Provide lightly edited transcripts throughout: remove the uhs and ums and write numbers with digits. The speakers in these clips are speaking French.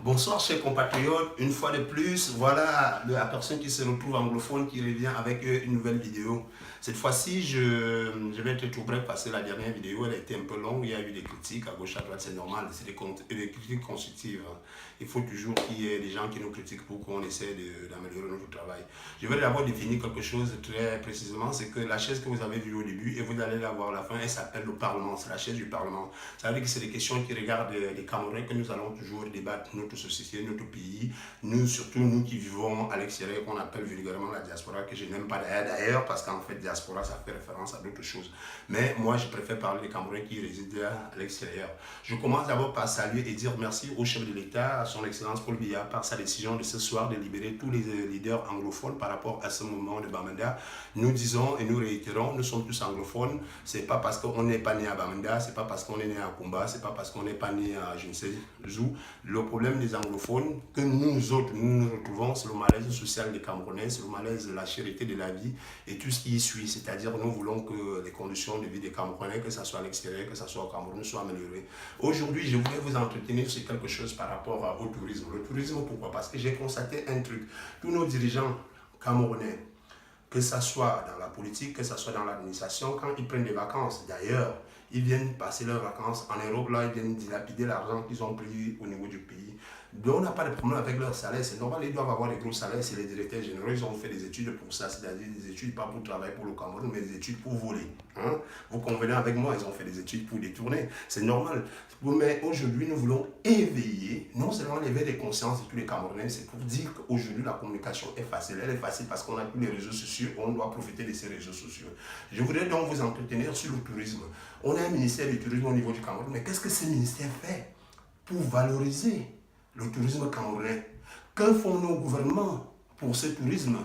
Bonsoir chers compatriotes, une fois de plus, voilà la personne qui se retrouve anglophone qui revient avec une nouvelle vidéo. Cette fois-ci, je vais être tout bref parce que la dernière vidéo elle a été un peu longue, il y a eu des critiques à gauche à droite, c'est normal, c'est des critiques constructives. Il faut toujours qu'il y ait des gens qui nous critiquent pour qu'on essaie d'améliorer notre travail. Je vais d'abord définir quelque chose très précisément, c'est que la chaise que vous avez vue au début et vous allez la voir à la fin, elle s'appelle le Parlement, c'est la chaise du Parlement. Ça veut dire que c'est des questions qui regardent les Camerounais que nous allons toujours débattre, notre société, notre pays, nous, surtout nous qui vivons à l'extérieur, qu'on appelle vulgairement la diaspora, que je n'aime pas d'ailleurs, parce qu'en fait, diaspora, ça fait référence à d'autres choses. Mais moi, je préfère parler des Camerounais qui résident à l'extérieur. Je commence d'abord par saluer et dire merci au chef de l'État, à son Excellence Paul Biya, par sa décision de ce soir de libérer tous les leaders anglophones par rapport à ce mouvement de Bamenda. Nous disons et nous réitérons, nous sommes tous anglophones. C'est pas parce qu'on n'est pas né à Bamenda, c'est pas parce qu'on est né à Kumba, c'est pas parce qu'on n'est pas né à je ne sais où. Le problème des anglophones que nous autres nous retrouvons, c'est le malaise social des Camerounais, c'est le malaise de la charité de la vie et tout ce qui y suit. C'est-à-dire nous voulons que les conditions de vie des Camerounais, que ce soit à l'extérieur, que ce soit au Cameroun, soient améliorées. Aujourd'hui, je voulais vous entretenir sur quelque chose par rapport au tourisme. Le tourisme, pourquoi? Parce que j'ai constaté un truc. Tous nos dirigeants camerounais, que ce soit dans la politique, que ce soit dans l'administration, quand ils prennent des vacances, d'ailleurs, ils viennent passer leurs vacances en Europe, là, ils viennent dilapider l'argent qu'ils ont pris au niveau du pays. Donc, on n'a pas de problème avec leur salaire, c'est normal, ils doivent avoir des gros salaires, c'est les directeurs généraux, ils ont fait des études pour ça, c'est-à-dire des études pas pour travailler pour le Cameroun, mais des études pour voler. Hein? Vous convenez avec moi, ils ont fait des études pour détourner, c'est normal. Mais aujourd'hui, nous voulons éveiller, non seulement l'éveil des consciences de tous les Camerounais, c'est pour dire qu'aujourd'hui, la communication est facile. Elle est facile parce qu'on a tous les réseaux sociaux, on doit profiter de ces réseaux sociaux. Je voudrais donc vous entretenir sur le tourisme. On a un ministère du tourisme au niveau du Cameroun, mais qu'est-ce que ce ministère fait pour valoriser le tourisme camerounais? Que font nos gouvernements pour ce tourisme?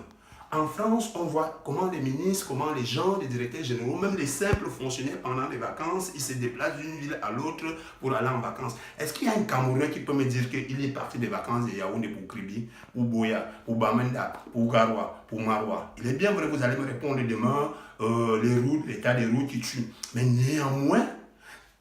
En France, on voit comment les ministres, comment les gens, les directeurs généraux, même les simples fonctionnaires pendant les vacances, ils se déplacent d'une ville à l'autre pour aller en vacances. Est-ce qu'il y a un Camerounais qui peut me dire qu'il est parti des vacances de Yaoundé pour Kribi, pour Boya, pour Bamenda, pour Garoua, pour Maroua? Il est bien vrai, vous allez me répondre demain, les routes, l'état des routes qui tuent. Mais néanmoins,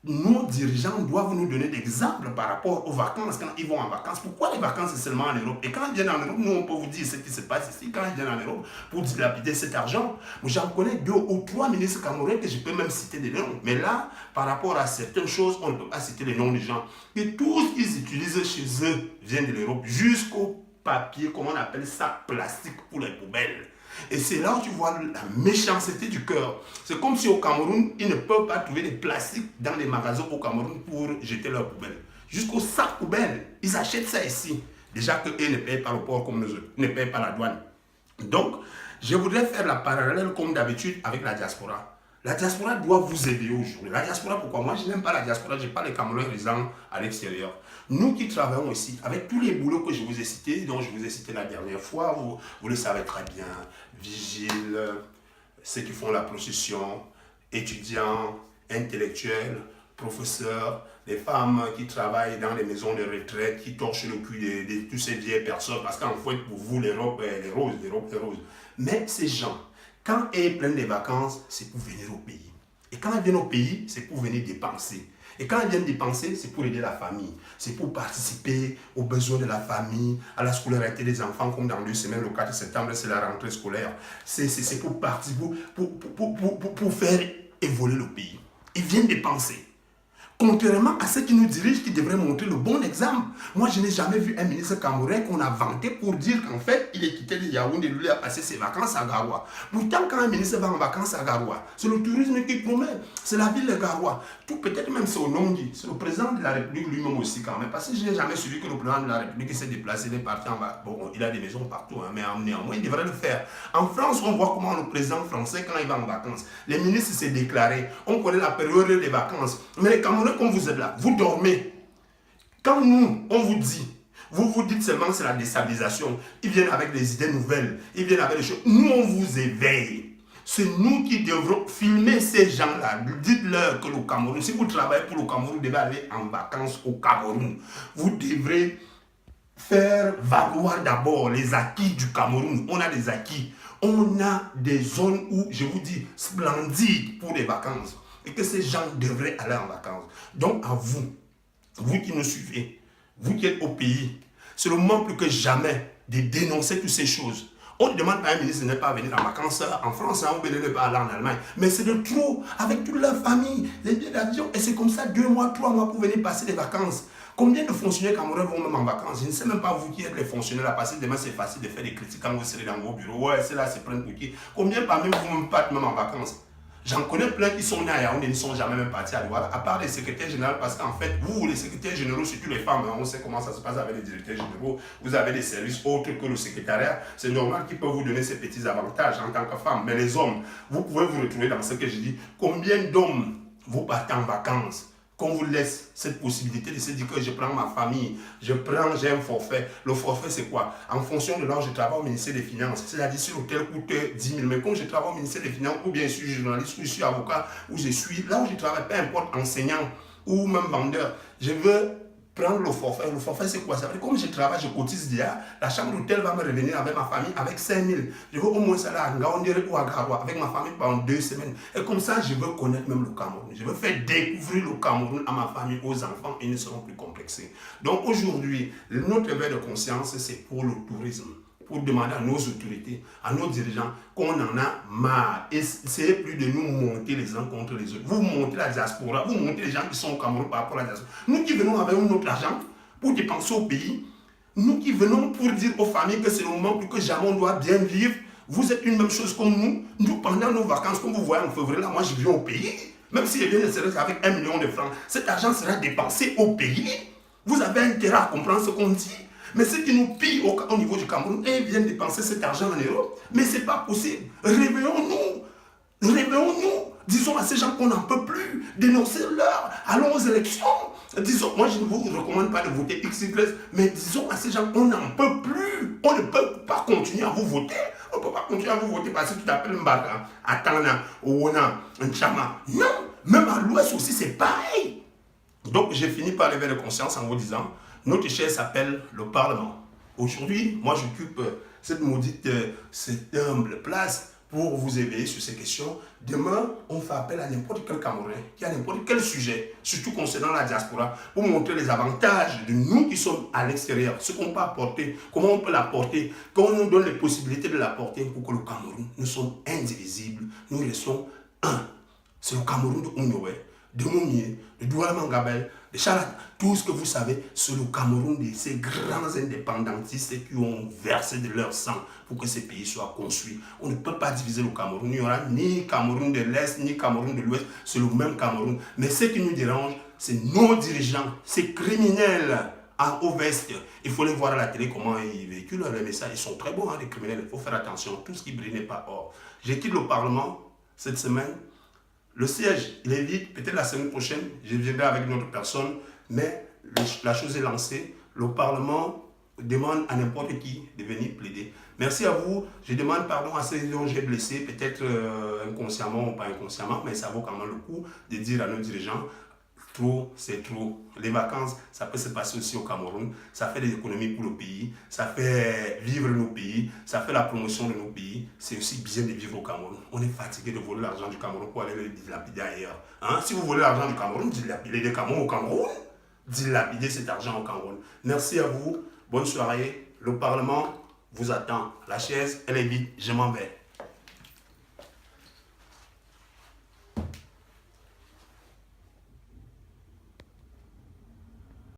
nos dirigeants doivent nous donner des exemples par rapport aux vacances, quand ils vont en vacances. Pourquoi les vacances, c'est seulement en Europe? Et quand ils viennent en Europe, nous, on peut vous dire ce qui se passe ici. Quand ils viennent en Europe, pour dilapider cet argent, j'en connais 2 ou 3 ministres camerounais que je peux même citer des noms. Mais là, par rapport à certaines choses, on ne peut pas citer les noms des gens. Et tout ce qu'ils utilisent chez eux vient de l'Europe, jusqu'au papier, comment on appelle ça, plastique pour les poubelles. Et c'est là où tu vois la méchanceté du cœur. C'est comme si au Cameroun, ils ne peuvent pas trouver des plastiques dans les magasins au Cameroun pour jeter leurs poubelles. Jusqu'au sac poubelle, ils achètent ça ici. Déjà qu'eux ne payent pas le port comme nous autres, ne payent pas la douane. Donc, je voudrais faire la parallèle comme d'habitude avec la diaspora. La diaspora doit vous aider aujourd'hui. La diaspora, pourquoi? Moi, je n'aime pas la diaspora, je parle des Camerounais résidant à l'extérieur. Nous qui travaillons ici, avec tous les boulots que je vous ai cités, dont je vous ai cité la dernière fois, vous le savez très bien, vigiles, ceux qui font la procession, étudiants, intellectuels, professeurs, les femmes qui travaillent dans les maisons de retraite, qui torchent le cul de toutes ces vieilles personnes, parce qu'en fait, pour vous, l'Europe est rose, l'Europe est rose. Mais ces gens, quand ils prennent des vacances, c'est pour venir au pays. Et quand ils viennent au pays, c'est pour venir dépenser. Et quand ils viennent dépenser, c'est pour aider la famille. C'est pour participer aux besoins de la famille, à la scolarité des enfants, comme dans 2 semaines, le 4 septembre, c'est la rentrée scolaire. C'est pour participer, pour faire évoluer le pays. Ils viennent dépenser. Contrairement à ceux qui nous dirigent, qui devraient montrer le bon exemple. Moi, je n'ai jamais vu un ministre camerounais qu'on a vanté pour dire qu'en fait, il est quitté de Yaoundé, lui a passé ses vacances à Garoua. Pourtant, quand un ministre va en vacances à Garoua, c'est le tourisme qui promet, c'est la ville de Garoua. Tout peut-être même c'est au nom dit, c'est le président de la République lui-même aussi quand même. Parce que je n'ai jamais suivi que le président de la République s'est déplacé, il est parti en vacances. Bon, il a des maisons partout, hein, mais néanmoins, il devrait le faire. En France, on voit comment le président français, quand il va en vacances, les ministres s'est déclaré, on connaît la période des vacances. Mais les Camerounais, quand vous êtes là, vous dormez. Quand nous, on vous dit, vous vous dites seulement que c'est la déstabilisation. Ils viennent avec des idées nouvelles. Ils viennent avec des choses. Nous, on vous éveille. C'est nous qui devrons filmer ces gens-là. Dites-leur que le Cameroun, si vous travaillez pour le Cameroun, vous devez aller en vacances au Cameroun. Vous devrez faire valoir d'abord les acquis du Cameroun. On a des acquis. On a des zones où, je vous dis, splendides pour les vacances. Et que ces gens devraient aller en vacances. Donc à vous, vous qui nous suivez, vous qui êtes au pays, C'est le moment plus que jamais de dénoncer toutes ces choses. On ne demande pas à un ministre de ne pas venir en vacances en France, ou de ne pas aller en Allemagne. Mais c'est de trop, avec toute leur famille, les billets d'avion. Et c'est comme ça 2 mois, 3 mois pour venir passer des vacances. Combien de fonctionnaires camerounais vont même en vacances? Je ne sais même pas vous qui êtes les fonctionnaires là, parce que demain c'est facile de faire des critiques quand vous serez dans vos bureaux. Ouais, c'est là, c'est plein de qui. Combien parmi vous même partent même en vacances? J'en connais plein qui sont nés à Yaoundé et ne sont jamais même partis à Douala, à part les secrétaires généraux, parce qu'en fait, vous, les secrétaires généraux, surtout les femmes, on sait comment ça se passe avec les directeurs généraux, vous avez des services autres que le secrétariat, c'est normal qu'ils peuvent vous donner ces petits avantages en tant que femme. Mais les hommes, vous pouvez vous retrouver dans ce que je dis. Combien d'hommes vous partez en vacances? Qu'on vous laisse cette possibilité de se dire que je prends ma famille, j'ai un forfait. Le forfait, c'est quoi? En fonction de là où je travaille au ministère des Finances. C'est-à-dire si l'hôtel coûte 10 000, mais quand je travaille au ministère des Finances, ou bien je suis journaliste, ou je suis avocat, ou je suis là où je travaille, peu importe, enseignant ou même vendeur, je veux prendre le forfait. Le forfait, c'est quoi? Ça veut dire, comme je travaille, je cotise déjà, la chambre d'hôtel va me revenir avec ma famille avec 5 000. Je veux au moins ça là à Ngaoundéré ou à Garoua avec ma famille pendant 2 semaines. Et comme ça, je veux connaître même le Cameroun. Je veux faire découvrir le Cameroun à ma famille, aux enfants, et ils ne seront plus complexés. Donc aujourd'hui, notre éveil de conscience, c'est pour le tourisme. Pour demander à nos autorités, à nos dirigeants, qu'on en a marre. Essayez plus de nous monter les uns contre les autres. Vous montez la diaspora, vous montez les gens qui sont au Cameroun par rapport à la diaspora. Nous qui venons avec notre argent pour dépenser au pays, nous qui venons pour dire aux familles que c'est le moment pour que jamais on doit bien vivre, vous êtes une même chose comme nous. Nous, pendant nos vacances, comme vous voyez en février, là, moi je viens au pays. Même si je viens ne serait qu'avec 1 million de francs, cet argent sera dépensé au pays. Vous avez intérêt à comprendre ce qu'on dit. Mais ceux qui nous pillent au niveau du Cameroun, ils viennent dépenser cet argent en Europe. Mais ce n'est pas possible. Réveillons-nous. Réveillons-nous. Disons à ces gens qu'on n'en peut plus. Dénoncez-leur. Allons aux élections. Disons, moi je ne vous recommande pas de voter XY, mais disons à ces gens qu'on n'en peut plus. On ne peut pas continuer à vous voter. On ne peut pas continuer à vous voter parce que tu t'appelles Mbaka, Atana, Ouona, Nchama. Non. Même à l'ouest aussi, c'est pareil. Donc j'ai fini par lever de conscience en vous disant, notre chaise s'appelle le Parlement. Aujourd'hui, moi j'occupe cette maudite, cette humble place pour vous éveiller sur ces questions. Demain, on fait appel à n'importe quel Camerounais, qui a n'importe quel sujet, surtout concernant la diaspora, pour montrer les avantages de nous qui sommes à l'extérieur, ce qu'on peut apporter, comment on peut l'apporter, comment on nous donne les possibilités de l'apporter pour que le Cameroun, nous sommes indivisibles, nous restons un. C'est le Cameroun de Ounoué, de Mounier, de Douala Mangabel, de Chalat, tout ce que vous savez, c'est le Cameroun de ces grands indépendantistes qui ont versé de leur sang pour que ces pays soient construits. On ne peut pas diviser le Cameroun. Il n'y aura ni Cameroun de l'Est, ni Cameroun de l'Ouest. C'est le même Cameroun. Mais ce qui nous dérange, c'est nos dirigeants, ces criminels au veste. Il faut les voir à la télé comment ils véhiculent les messages. Ils sont très bons, hein, les criminels. Il faut faire attention. Tout ce qui brille n'est pas or. J'ai quitté le Parlement cette semaine. Le siège, il est vide. Peut-être la semaine prochaine, je viendrai avec une autre personne. Mais la chose est lancée. Le Parlement demande à n'importe qui de venir plaider. Merci à vous. Je demande pardon à ceux dont j'ai blessé, peut-être inconsciemment ou pas inconsciemment, mais ça vaut quand même le coup de dire à nos dirigeants, trop, c'est trop. Les vacances, ça peut se passer aussi au Cameroun. Ça fait des économies pour le pays. Ça fait vivre nos pays. Ça fait la promotion de nos pays. C'est aussi bien de vivre au Cameroun. On est fatigué de voler l'argent du Cameroun pour aller le dilapider ailleurs. Hein? Si vous volez l'argent du Cameroun, dilapidez des Cameroun au Cameroun. Dilapidez cet argent au Cameroun. Merci à vous. Bonne soirée. Le Parlement vous attend. La chaise, elle est vide. Je m'en vais.